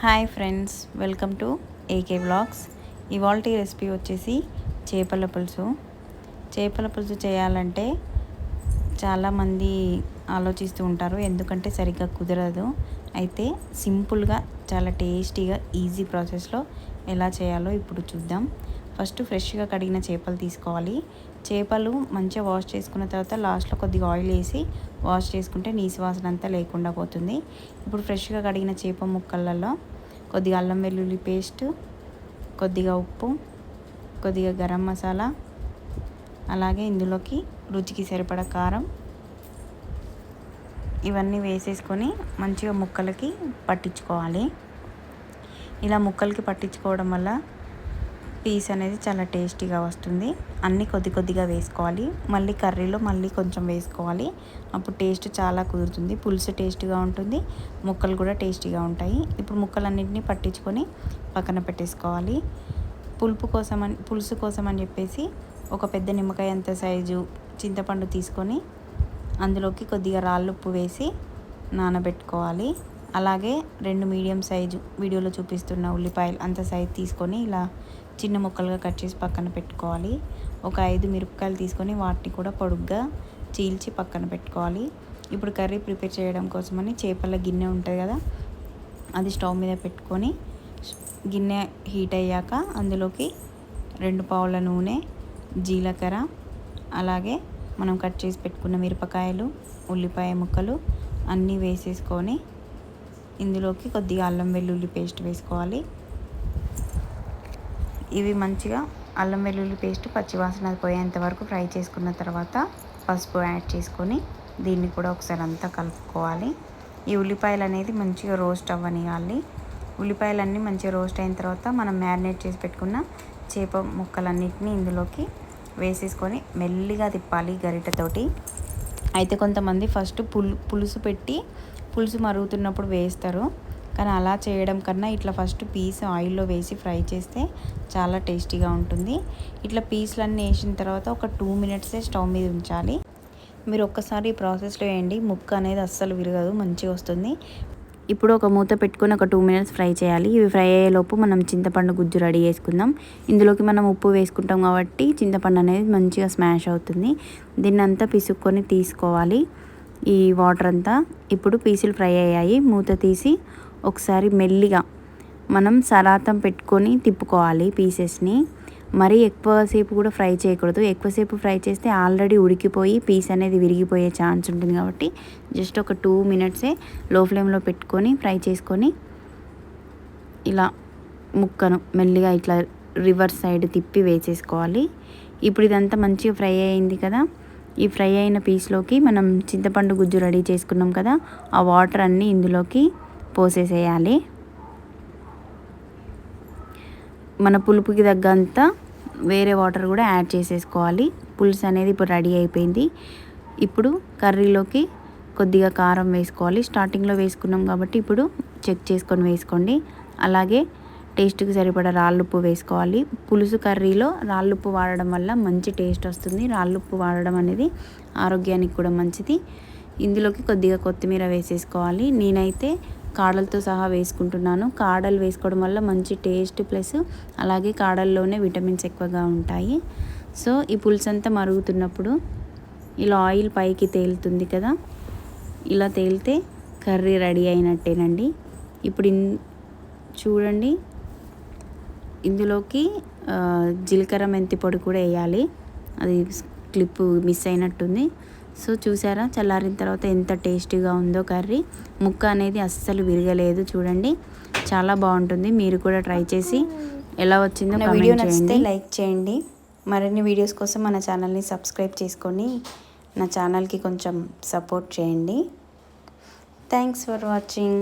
Hi friends, welcome to AK vlogs. ఇవాల్టి recipe వచ్చేసి చేపల పులుసు. చేపల పులుసు చేయాలంటే చాలామంది ఆలోచిస్తూ ఉంటారు, ఎందుకంటే సరిగ్గా కుదరదు. అయితే సింపుల్గా చాలా టేస్టీగా ఈజీ ప్రాసెస్లో ఎలా చేయాలో ఇప్పుడు చూద్దాం. ఫస్ట్ ఫ్రెష్గా కడిగిన చేపలు తీసుకోవాలి. చేపలు మంచిగా వాష్ చేసుకున్న తర్వాత లాస్ట్లో కొద్దిగా ఆయిల్ వేసి వాష్ చేసుకుంటే నీసు వాసన అంతా లేకుండా పోతుంది. ఇప్పుడు ఫ్రెష్గా కడిగిన చేప ముక్కలలో కొద్దిగా అల్లం వెల్లుల్లి పేస్ట్, కొద్దిగా ఉప్పు, కొద్దిగా గరం మసాలా, అలాగే ఇందులోకి రుచికి సరిపడా కారం, ఇవన్నీ వేసేసుకొని మంచిగా ముక్కలకి పట్టించుకోవాలి. ఇలా ముక్కలకి పట్టించుకోవడం వల్ల పీస్ అనేది చాలా టేస్టీగా వస్తుంది. అన్నీ కొద్ది కొద్దిగా వేసుకోవాలి. మళ్ళీ కర్రీలో మళ్ళీ కొంచెం వేసుకోవాలి. అప్పుడు టేస్ట్ చాలా కుదురుతుంది. పులుసు టేస్టీగా ఉంటుంది, ముక్కలు కూడా టేస్టీగా ఉంటాయి. ఇప్పుడు ముక్కలన్నింటినీ పట్టించుకొని పక్కన పెట్టేసుకోవాలి. పులుసు కోసం అని చెప్పేసి ఒక పెద్ద నిమ్మకాయ అంత సైజు చింతపండు తీసుకొని అందులోకి కొద్దిగా రాళ్ళుప్పు వేసి నానబెట్టుకోవాలి. అలాగే 2 మీడియం సైజు వీడియోలో చూపిస్తున్న ఉల్లిపాయలు అంత సైజు తీసుకొని ఇలా చిన్న ముక్కలుగా కట్ చేసి పక్కన పెట్టుకోవాలి. ఒక 5 మిరపకాయలు తీసుకొని వాటిని కూడా పొడుగ్గా చీల్చి పక్కన పెట్టుకోవాలి. ఇప్పుడు కర్రీ ప్రిపేర్ చేయడం కోసమని చేపల గిన్నె ఉంటుంది కదా, అది స్టవ్ మీద పెట్టుకొని గిన్నె హీట్ అయ్యాక అందులోకి 2 పావుల నూనె, జీలకర్ర, అలాగే మనం కట్ చేసి పెట్టుకున్న మిరపకాయలు, ఉల్లిపాయ ముక్కలు అన్నీ వేసేసుకొని ఇందులోకి కొద్దిగా అల్లం వెల్లుల్లి పేస్ట్ వేసుకోవాలి. ఇవి మంచిగా అల్లం వెల్లుల్లి పేస్ట్ పచ్చివాసన పోయేంత వరకు ఫ్రై చేసుకున్న తర్వాత పసుపు యాడ్ చేసుకొని దీన్ని కూడా ఒకసారి అంతా కలుపుకోవాలి. ఈ ఉల్లిపాయలు అనేది మంచిగా రోస్ట్ అవ్వనియాలి. ఉల్లిపాయలన్నీ మంచిగా రోస్ట్ అయిన తర్వాత మనం మ్యారినేట్ చేసి పెట్టుకున్న చేప ముక్కలన్నిటిని ఇందులోకి వేసేసుకొని మెల్లిగా తిప్పాలి గరిటెతోటి. అయితే కొంతమంది ఫస్ట్ పులుసు పెట్టి పులుసు మరుగుతున్నప్పుడు వేస్తారు, కానీ అలా చేయడం కన్నా ఇట్లా ఫస్ట్ పీస్ ఆయిల్లో వేసి ఫ్రై చేస్తే చాలా టేస్టీగా ఉంటుంది. ఇట్లా పీస్లన్నీ వేసిన తర్వాత ఒక 2 మినిట్సే స్టవ్ మీద ఉంచాలి. మీరు ఒక్కసారి ఈ ప్రాసెస్లో వేయండి, ముక్క అనేది అస్సలు విరగదు, మంచిగా వస్తుంది. ఇప్పుడు ఒక మూత పెట్టుకొని ఒక 2 మినిట్స్ ఫ్రై చేయాలి. ఇవి ఫ్రై అయ్యేలోపు మనం చింతపండు గుజ్జు రెడీ చేసుకుందాం. ఇందులోకి మనం ఉప్పు వేసుకుంటాం కాబట్టి చింతపండు అనేది మంచిగా స్మాష్ అవుతుంది. దీన్ని అంతా పిసుక్కొని తీసుకోవాలి ఈ వాటర్ అంతా. ఇప్పుడు పీసులు ఫ్రై అయ్యాయి. మూత తీసి ఒకసారి మెల్లిగా మనం సరాతం పెట్టుకొని తిప్పుకోవాలి పీసెస్ని. మరీ ఎక్కువసేపు కూడా ఫ్రై చేయకూడదు. ఎక్కువసేపు ఫ్రై చేస్తే ఆల్రెడీ ఉడికిపోయి పీస్ అనేది విరిగిపోయే ఛాన్స్ ఉంటుంది కాబట్టి జస్ట్ ఒక 2 మినిట్సే లో ఫ్లేమ్లో పెట్టుకొని ఫ్రై చేసుకొని ఇలా ముక్కను మెల్లిగా ఇట్లా రివర్స్ సైడ్ తిప్పి వేసేసుకోవాలి. ఇప్పుడు ఇదంతా మంచిగా ఫ్రై అయింది కదా, ఈ ఫ్రై అయిన పీస్లోకి మనం చింతపండు గుజ్జు రెడీ చేసుకున్నాం కదా, ఆ వాటర్ అన్నీ ఇందులోకి పోసేసేయాలి. మన పులుపుకి తగ్గంత వేరే వాటర్ కూడా యాడ్ చేసేసుకోవాలి. పులుసు అనేది ఇప్పుడు రెడీ అయిపోయింది. ఇప్పుడు కర్రీలోకి కొద్దిగా కారం వేసుకోవాలి. స్టార్టింగ్లో వేసుకున్నాం కాబట్టి ఇప్పుడు చెక్ చేసుకొని వేసుకోండి. అలాగే టేస్ట్కి సరిపడా రాళ్ళుప్పు వేసుకోవాలి. పులుసు కర్రీలో రాళ్ళుప్పు వాడడం వల్ల మంచి టేస్ట్ వస్తుంది. రాళ్ళుప్పు వాడడం అనేది ఆరోగ్యానికి కూడా మంచిది. ఇందులోకి కొద్దిగా కొత్తిమీర వేసేసుకోవాలి. నేనైతే కాడలతో సహా వేసుకుంటున్నాను. కాడలు వేసుకోవడం వల్ల మంచి టేస్ట్ ప్లస్ అలాగే కాడల్లోనే విటమిన్స్ ఎక్కువగా ఉంటాయి. సో ఈ పులుసు అంతా మరుగుతున్నప్పుడు ఇలా ఆయిల్ పైకి తేలుతుంది కదా, ఇలా తేలితే కర్రీ రెడీ అయినట్టేనండి. ఇప్పుడు చూడండి, ఇందులోకి జీలకర్ర మెంతి పొడి కూడా వేయాలి. అది క్లిప్ మిస్ అయినట్టుంది. సో చూసారా, చల్లారిన తర్వాత ఎంత టేస్టీగా ఉందో కర్రీ. ముక్క అనేది అస్సలు విరగలేదు. చూడండి, చాలా బాగుంటుంది. మీరు కూడా ట్రై చేసి ఎలా వచ్చిందో వీడియో కామెంట్ నచ్చితే చేయండి. లైక్ చేయండి. మరిన్ని వీడియోస్ కోసం మన ఛానల్ని సబ్స్క్రైబ్ చేసుకొని నా ఛానల్కి కొంచెం సపోర్ట్ చేయండి. Thanks for watching.